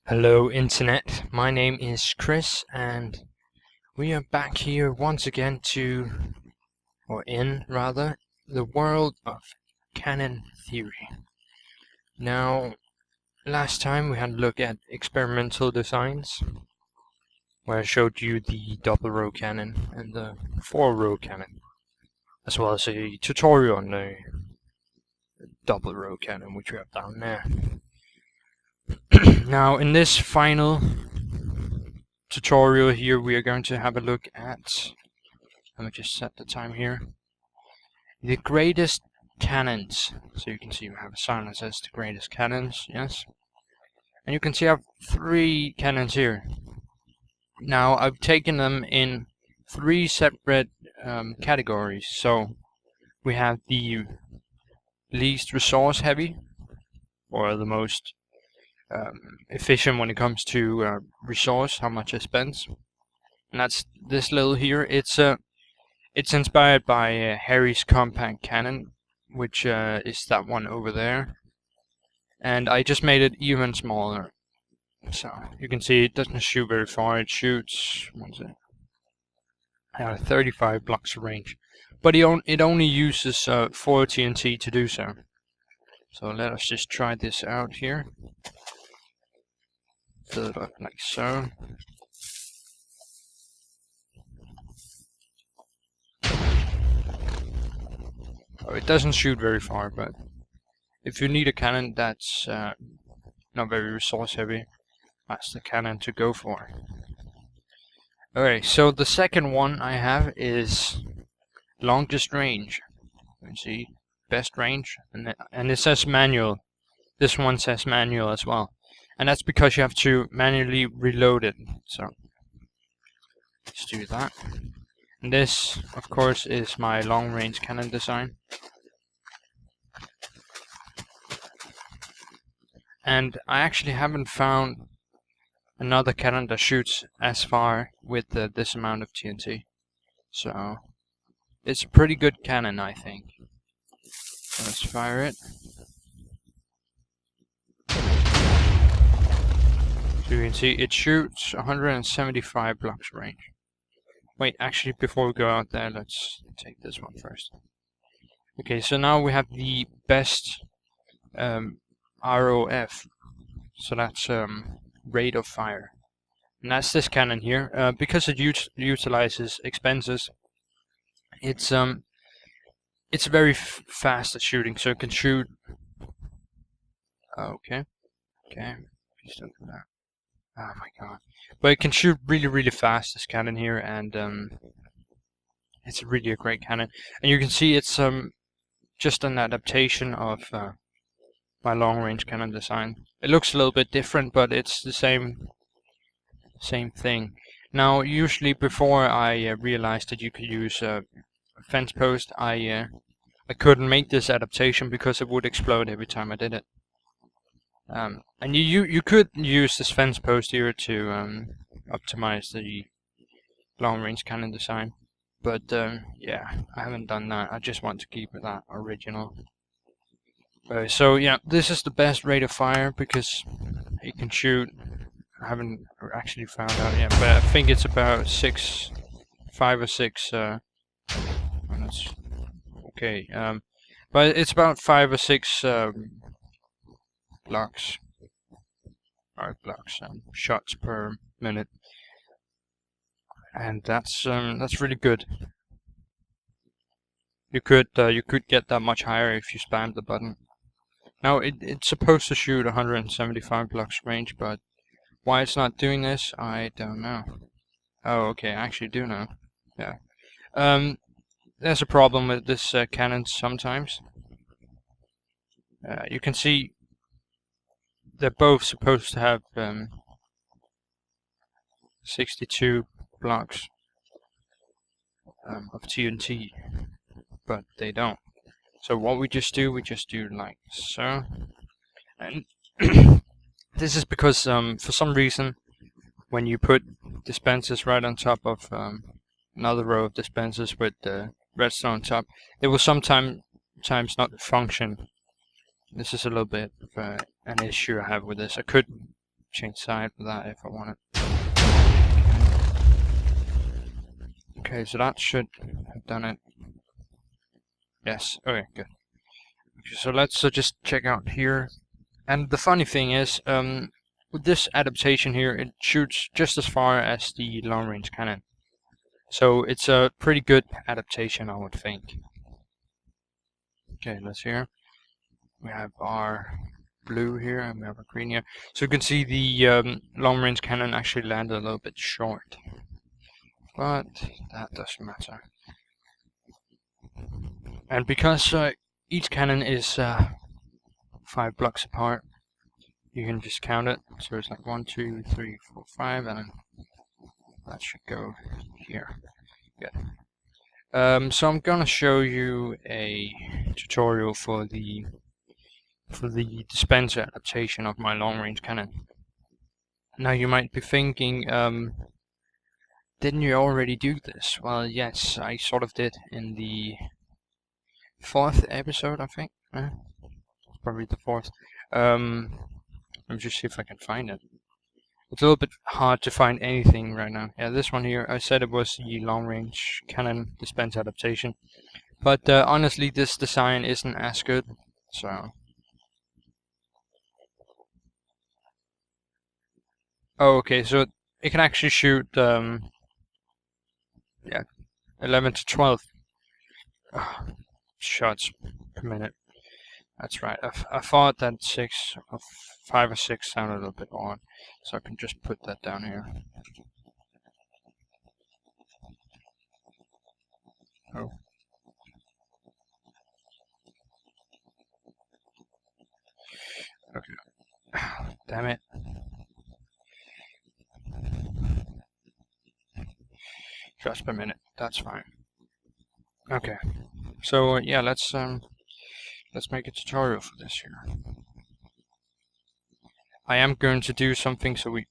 Hello Internet, my name is Chris and we are back here once again in the world of cannon theory. Now, last time we had a look at experimental designs, where I showed you the double row cannon and the 4-row cannon, as well as a tutorial on the double row cannon, which we have down there. Now, in this final tutorial here, we are going to have a look at, let me just set the time here, the greatest cannons. So you can see we have a sign that says the greatest cannons, yes. And you can see I have 3 cannons here. Now, I've taken them in 3 separate categories. So we have the least resource heavy, or the most efficient when it comes to resource, how much it spends, and that's this little here. It's inspired by Harry's compact cannon, which is that one over there, and I just made it even smaller. So you can see it doesn't shoot very far. It shoots, what is it? 35 blocks of range, but it only uses 4 TNT to do so. So let us just try this out here. Fill it up like so. Oh, it doesn't shoot very far, but if you need a cannon that's not very resource heavy, that's the cannon to go for. Okay, so the second one I have is longest range. You can see best range, and it says manual. This one says manual as well, and that's because you have to manually reload it. So let's do that. And this, of course, is my long-range cannon design. And I actually haven't found another cannon that shoots as far with this amount of TNT. So it's a pretty good cannon, I think. So let's fire it. So you can see it shoots 175 blocks range. Wait, actually, before we go out there, let's take this one first. Okay, so now we have the best ROF. So that's rate of fire. And that's this cannon here. Because it utilizes expenses, it's very fast at shooting, so it can shoot. Okay. Please don't do that. Oh my god. But it can shoot really fast, this cannon here, and it's really a great cannon. And you can see it's just an adaptation of my long-range cannon design. It looks a little bit different, but it's the same thing. Now, usually before I realized that you could use a fence post, I couldn't make this adaptation because it would explode every time I did it. And you could use this fence post here to optimize the long-range cannon design, but yeah, I haven't done that. I just want to keep it that original. So yeah, this is the best rate of fire because it can shoot. I haven't actually found out yet, but I think it's about 5 or 6. That's okay. But it's about 5 or 6 blocks, shots per minute, and that's really good. You could get that much higher if you spammed the button. Now it's supposed to shoot 175 blocks range, but why it's not doing this, I don't know. Oh, okay, I actually do know. Yeah. There's a problem with this cannon sometimes. You can see they're both supposed to have 62 blocks of TNT, but they don't. So what we just do like so, and this is because for some reason when you put dispensers right on top of another row of dispensers with the redstone on top, it will sometimes sometimes not function. This is a little bit of an issue I have with this. I could change side with that if I wanted. Okay, so that should have done it. Yes, okay, good. Okay, so let's just check out here. And the funny thing is, with this adaptation here, it shoots just as far as the long range cannon. So it's a pretty good adaptation, I would think. Okay, let's hear. We have our blue here and we have our green here. So you can see the long range cannon actually landed a little bit short. But that doesn't matter. And because each cannon is 5 blocks apart, you can just count it. So it's like 1, 2, 3, 4, 5, and then that should go here. Good. So I'm gonna show you a tutorial for the dispenser adaptation of my long range cannon. Now you might be thinking, didn't you already do this? Well, yes, I sort of did in the 4th episode, I think. Probably the 4th. Let me just see if I can find it. It's a little bit hard to find anything right now. Yeah, this one here, I said it was the long range cannon dispenser adaptation. But honestly, this design isn't as good, so... Oh, okay, so it can actually shoot, yeah, 11 to 12 shots per minute. That's right. I thought that 5 or 6 sounded a little bit odd, so I can just put that down here. Oh. Okay. Damn it. Shots per minute. That's fine. Okay. So yeah, let's make a tutorial for this here. I am going to do something so we...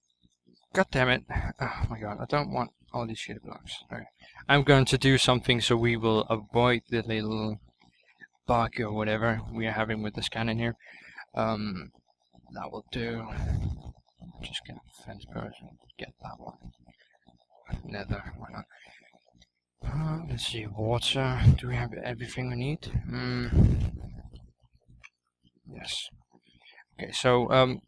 God damn it. Oh my god, I don't want all these shit blocks. Okay. I'm going to do something so we will avoid the little bug or whatever we are having with this cannon here. That will do. Just get a fence person. Get that one. Nether, why not? Let's see, water. Do we have everything we need? Yes. Okay, so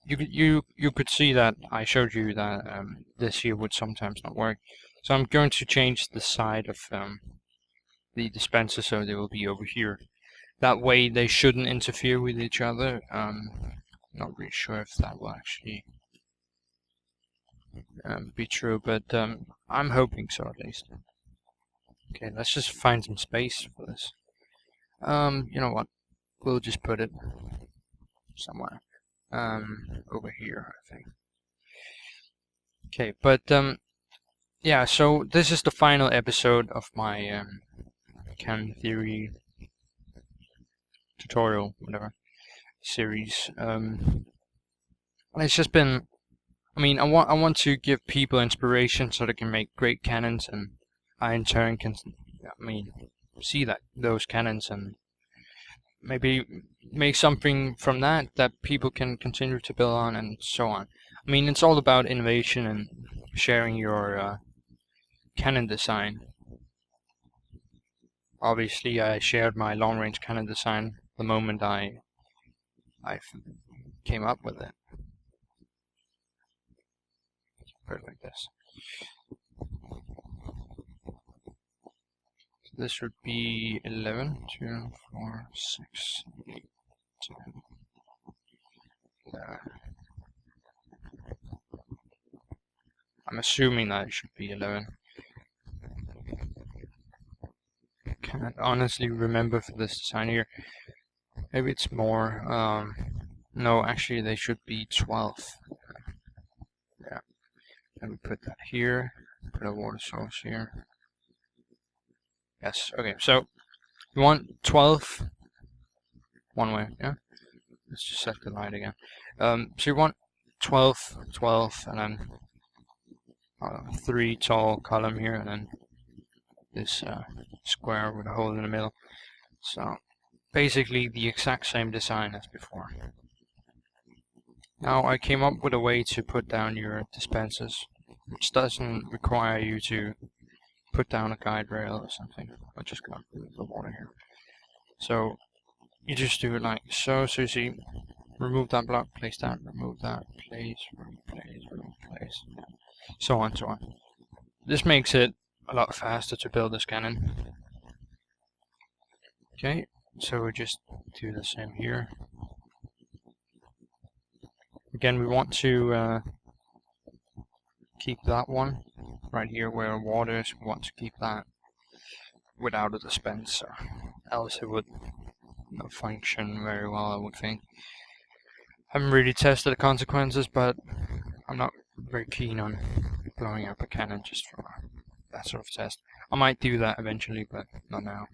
you could see that I showed you that this here would sometimes not work. So I'm going to change the side of the dispenser so they will be over here. That way they shouldn't interfere with each other. Not really sure if that will actually be true, but I'm hoping so at least. Okay, let's just find some space for this. You know what? We'll just put it somewhere. Over here, I think. Okay, but yeah, so this is the final episode of my cannon theory tutorial, whatever, series. And it's just been, I mean, I want to give people inspiration so they can make great cannons, and I in turn can, I mean, see that those cannons and maybe make something from that people can continue to build on, and so on. I mean, it's all about innovation and sharing your cannon design. Obviously, I shared my long-range cannon design the moment I came up with it. Put it like this. This should be 11, 2, 4, 6, 8, 10. I'm assuming that it should be 11. Can't honestly remember for this design here. Maybe it's more. No, actually they should be 12. Yeah. And we put that here. Put a water source here. Yes, okay, so you want 12 one way, yeah? Let's just set the light again. So you want 12, 12, and then 3 tall column here, and then this square with a hole in the middle. So basically the exact same design as before. Now I came up with a way to put down your dispensers, which doesn't require you to put down a guide rail or something. I'll just go through the water here. So you just do it like so. So you see, remove that block, place that, remove that, place, remove, place, remove, place, so on, so on. This makes it a lot faster to build this cannon. Okay, so we just do the same here. Again, we want to keep that one right here where water is. We want to keep that without a dispenser, else it would not function very well, I would think. Haven't really tested the consequences, but I'm not very keen on blowing up a cannon just for that sort of test. I might do that eventually, but not now.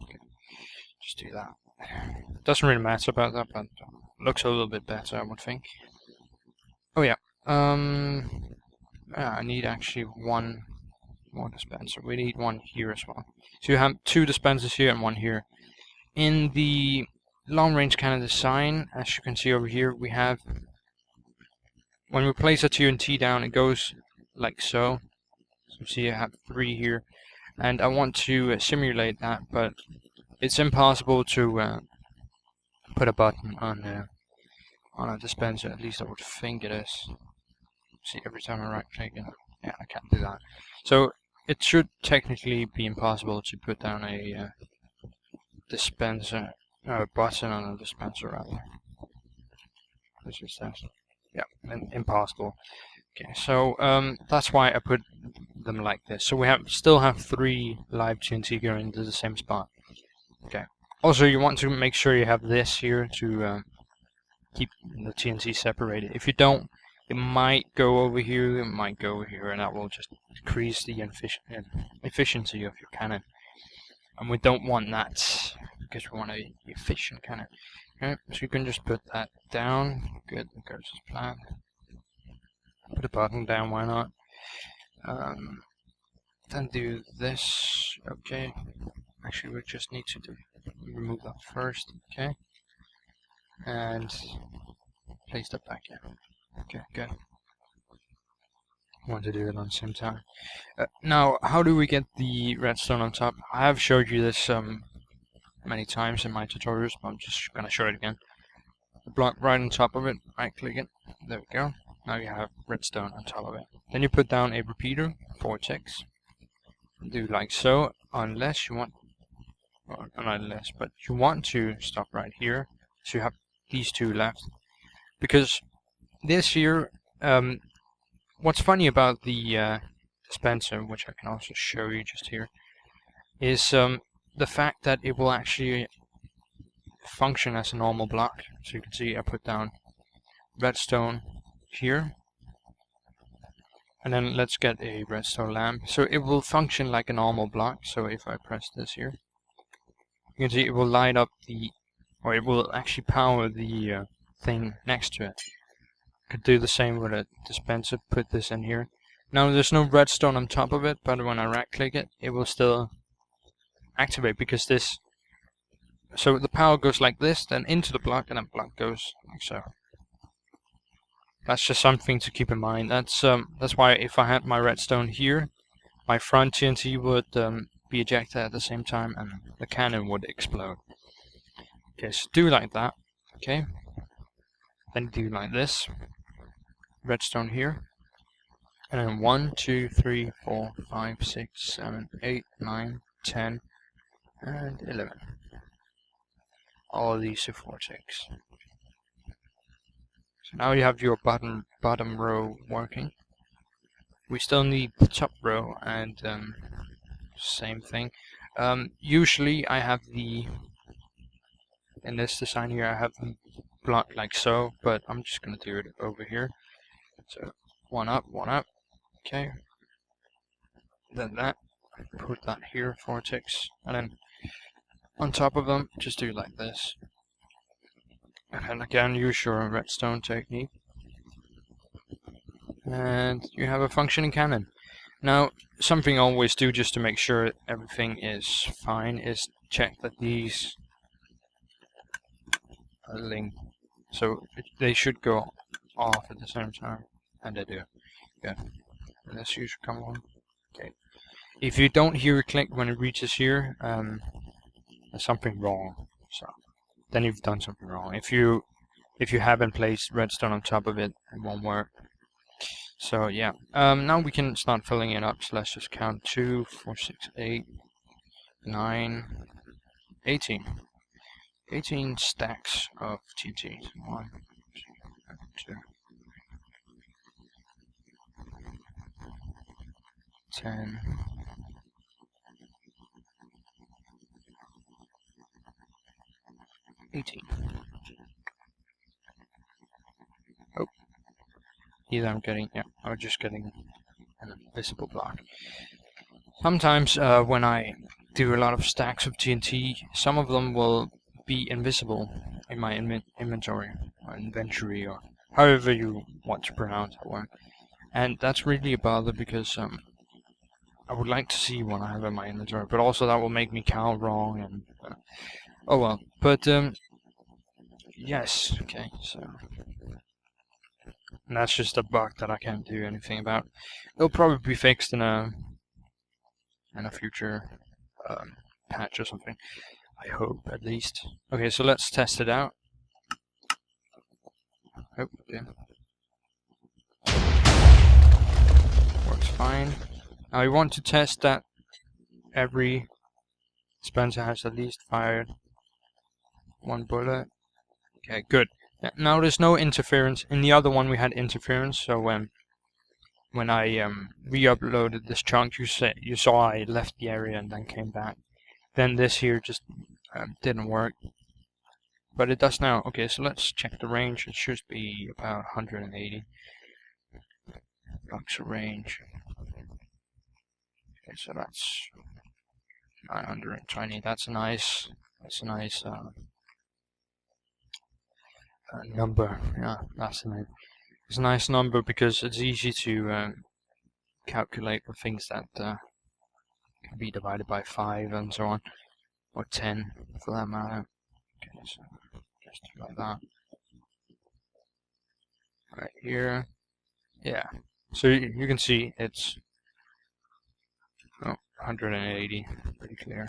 Okay. Just do that. Doesn't really matter about that, but looks a little bit better, I would think. Oh yeah. I need actually one more dispenser. We need one here as well. So you have 2 dispensers here and 1 here. In the long-range cannon design, as you can see over here, we have, when we place a TNT down, it goes like so. So you see I have 3 here, and I want to simulate that, but it's impossible to put a button on a dispenser. At least I would think it is. See, every time I right click, yeah, I can't do that. So it should technically be impossible to put down a dispenser, a button on a dispenser rather. This is that. Yeah, impossible. Okay, so that's why I put them like this. So we still have 3 live TNT going into the same spot. Okay. Also, you want to make sure you have this here to keep the TNT separated. If you don't, it might go over here, it might go over here, and that will just decrease the efficiency of your cannon. And we don't want that, because we want an efficient cannon. Okay, so you can just put that down. Good, that goes as planned. Put a button down, why not? Then do this. Okay. Actually, we just need to remove that first. Okay. And place that back in. Okay, good. Want to do it on the same time. Now, how do we get the redstone on top? I have showed you this many times in my tutorials, but I'm just gonna show it again. The block right on top of it, right click it, there we go. Now you have redstone on top of it. Then you put down a repeater, 4 ticks. Do like so, unless you want, well, not unless, but you want to stop right here, so you have these 2 left. Because this here, what's funny about the dispenser, which I can also show you just here, is the fact that it will actually function as a normal block. So you can see I put down redstone here, and then let's get a redstone lamp. So it will function like a normal block. So if I press this here, you can see it will light up or it will actually power the thing next to it. Could do the same with a dispenser, put this in here. Now there's no redstone on top of it, but when I right click it, it will still activate, because this, so the power goes like this, then into the block, and then block goes like so. That's just something to keep in mind. That's why if I had my redstone here, my front TNT would be ejected at the same time, and the cannon would explode. Okay, so do like that. Okay, then do like this. Redstone here, and then 1, 2, 3, 4, 5, 6, 7, 8, 9, 10, and 11. All of these are 4 ticks. So now you have your bottom row working. We still need the top row, and same thing. Usually I have in this design here, I have them blocked like so, but I'm just gonna do it over here. So 1 up, 1 up. Okay. Then that. Put that here, 4 ticks, and then on top of them, just do like this. And again, use your redstone technique, and you have a functioning cannon. Now, something I always do just to make sure everything is fine is check that these a link, so they should go off at the same time, and they do. Good. And this should come on. Okay. If you don't hear a click when it reaches here, there's something wrong. So then you've done something wrong. If you haven't placed redstone on top of it, it won't work. So yeah. Now we can start filling it up. So let's just count 2, 4, 6, 8, 9, 18. 18 stacks of TNT. 1, 2, 10. 18. Oh. Either I'm getting, yeah, I'm just getting an invisible block. Sometimes when I do a lot of stacks of TNT, some of them will be invisible in my inventory, or inventory, or however you want to pronounce that word. And that's really a bother, because I would like to see what I have in my inventory, but also that will make me count wrong, and oh well. But yes, okay, so and that's just a bug that I can't do anything about. It'll probably be fixed in a future patch or something. I hope, at least. Okay, so let's test it out. Oh, yeah. Works fine. Now we want to test that every dispenser has at least fired 1 bullet. Okay, good. Now there's no interference. In the other one we had interference, so when I re-uploaded this chunk, you saw I left the area and then came back. Then this here just didn't work, but it does now. Okay, so let's check the range. It should be about 180 blocks of range. Okay, so that's 920. That's a nice number. Yeah, that's it's a nice number, because it's easy to calculate the things that can be divided by 5 and so on, or 10 for that matter. Okay, so just like that. Right here, yeah. So you can see it's 180, pretty clear.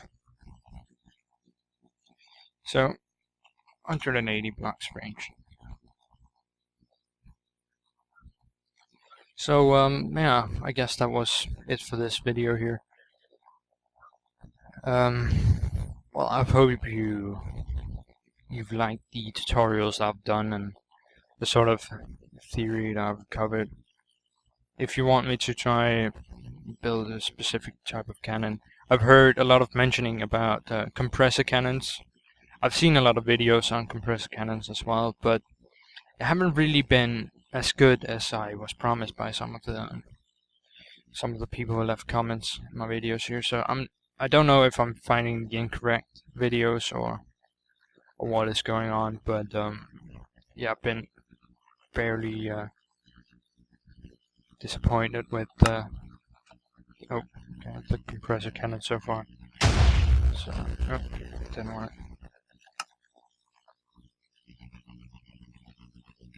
So 180 blocks range. So yeah, I guess that was it for this video here. Well, I hope you've liked the tutorials I've done and the sort of theory that I've covered. If you want me to try build a specific type of cannon, I've heard a lot of mentioning about compressor cannons. I've seen a lot of videos on compressor cannons as well, but they haven't really been as good as I was promised by some of the people who left comments in my videos here. So I don't know if I'm finding the incorrect videos or what is going on, but yeah, I've been fairly disappointed with the compressor cannon so far. So didn't work.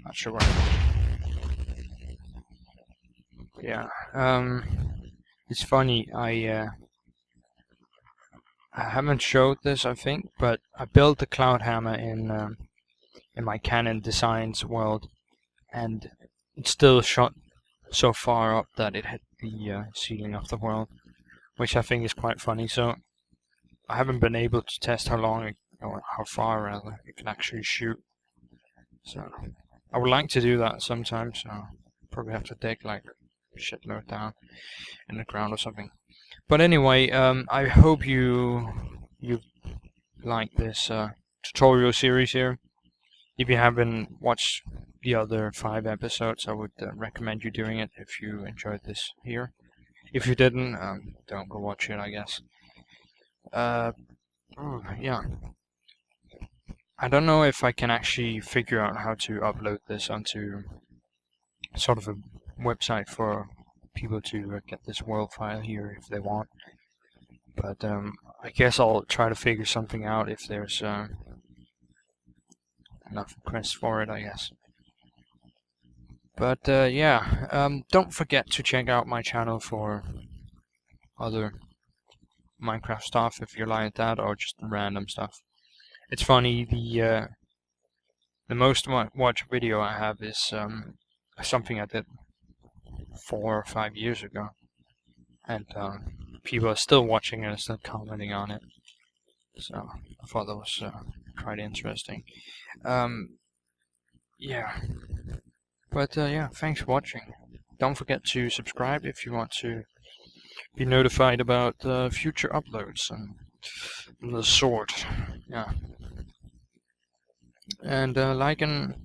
Not sure why. Yeah, it's funny. I haven't showed this, I think, but I built the cloud hammer in my cannon designs world, and it still shot so far up that it hit the ceiling of the world, which I think is quite funny. So I haven't been able to test how long or how far rather it can actually shoot. So I would like to do that sometime. So probably have to dig like a shitload down in the ground or something. But anyway, I hope you like this tutorial series here. If you haven't watched the other 5 episodes, I would recommend you doing it if you enjoyed this here. If you didn't, don't go watch it, I guess. Yeah. I don't know if I can actually figure out how to upload this onto sort of a website for people to get this world file here if they want. But I guess I'll try to figure something out if there's enough requests for it, I guess. But yeah, don't forget to check out my channel for other Minecraft stuff if you like that, or just random stuff. It's funny, the most watched video I have is something I did 4 or 5 years ago, and people are still watching it and still commenting on it. So I thought that was quite interesting. Yeah, but yeah, thanks for watching. Don't forget to subscribe if you want to be notified about future uploads and the sort. Yeah, and like and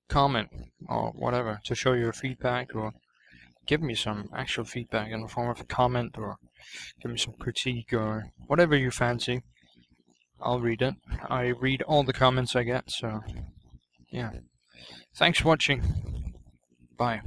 comment or whatever to show your feedback, or give me some actual feedback in the form of a comment, or give me some critique, or whatever you fancy. I'll read it. I read all the comments I get, so yeah. Thanks for watching. Bye.